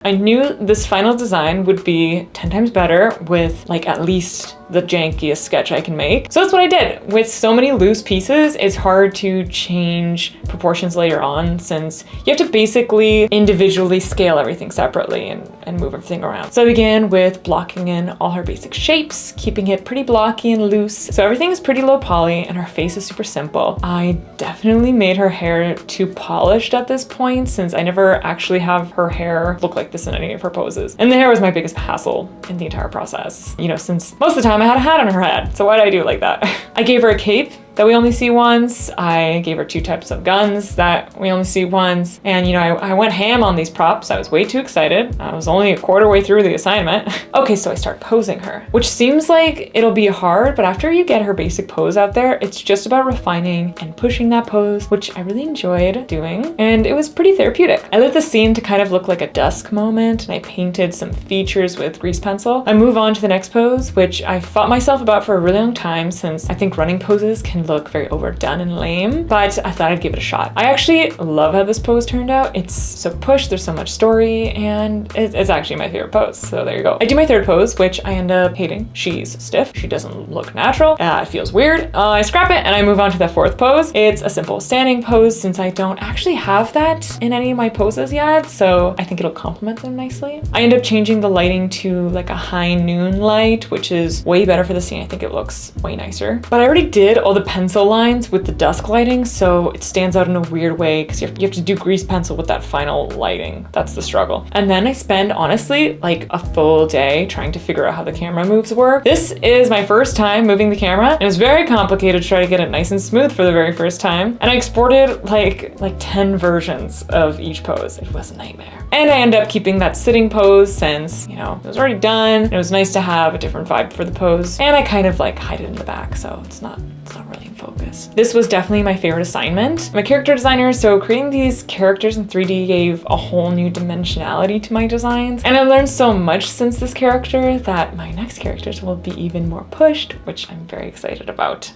I knew this final design would be 10 times better with like at least the jankiest sketch I can make. So that's what I did. With so many loose pieces, it's hard to change proportions later on since you have to basically individually scale everything separately and move everything around. So I began with blocking in all her basic shapes, keeping it pretty blocky and loose. So everything is pretty low poly and her face is super simple. I definitely made her hair too polished at this point since I never actually have her hair look like this in any of her poses. And the hair was my biggest hassle in the entire process. You know, since most of the time I had a hat on her head. So why did I do it like that? I gave her a cape that we only see once. I gave her 2 types of guns that we only see once. And you know, I went ham on these props. I was way too excited. I was only a quarter way through the assignment. Okay, so I start posing her, which seems like it'll be hard, but after you get her basic pose out there, it's just about refining and pushing that pose, which I really enjoyed doing. And it was pretty therapeutic. I lit the scene to kind of look like a dusk moment, and I painted some features with grease pencil. I move on to the next pose, which I fought myself about for a really long time since I think running poses can look very overdone and lame, but I thought I'd give it a shot. I actually love how this pose turned out. It's so pushed, there's so much story, and it's actually my favorite pose, so there you go. I do my third pose, which I end up hating. She's stiff, she doesn't look natural, it feels weird. I scrap it and I move on to the fourth pose. It's a simple standing pose since I don't actually have that in any of my poses yet, so I think it'll complement them nicely. I end up changing the lighting to like a high noon light, which is way better for the scene. I think it looks way nicer. But I already did all the pencil lines with the dusk lighting, so it stands out in a weird way because you have to do grease pencil with that final lighting. That's the struggle. And then I spend honestly like a full day trying to figure out how the camera moves work. This is my first time moving the camera, and it was very complicated to try to get it nice and smooth for the very first time. And I exported like 10 versions of each pose. It was a nightmare. And I end up keeping that sitting pose since, you know, it was already done. And it was nice to have a different vibe for the pose. And I kind of like hide it in the back, so it's not really in focus. This was definitely my favorite assignment. I'm a character designer, so creating these characters in 3D gave a whole new dimensionality to my designs. And I learned so much since this character that my next characters will be even more pushed, which I'm very excited about.